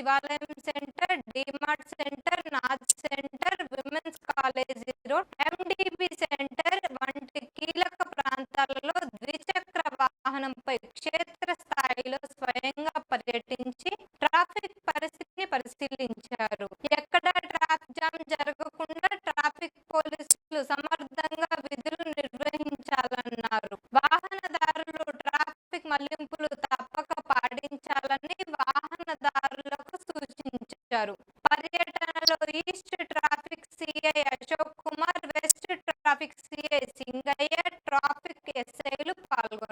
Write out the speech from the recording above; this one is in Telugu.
శివాలయం centre, DMart centre, Nath centre, women's college road, MDB centre వంటి కీలక ప్రాంతాలలో ద్విచక్ర వాహనంపై క్షేత్రస్థాయిలో స్వయంగా పర్యటించి ట్రాఫిక్ పరిస్థితిని పరిశీలించారు. ఎక్కడ ట్రాఫిక్ జామ్ జరగకుండా ట్రాఫిక్ పోలీసులు సమర్థంగా విధులు నిర్వహించాలన్నారు. వాహనదారులు ట్రాఫిక్ మళ్లింపులు తప్పక పాటించాలని వాహనదారులకు సూచించారు. పర్యటనలో east traffic CI Ashok Kumar, west traffic CI Singaiah, traffic ఎస్ఐలు పాల్గొన్నారు.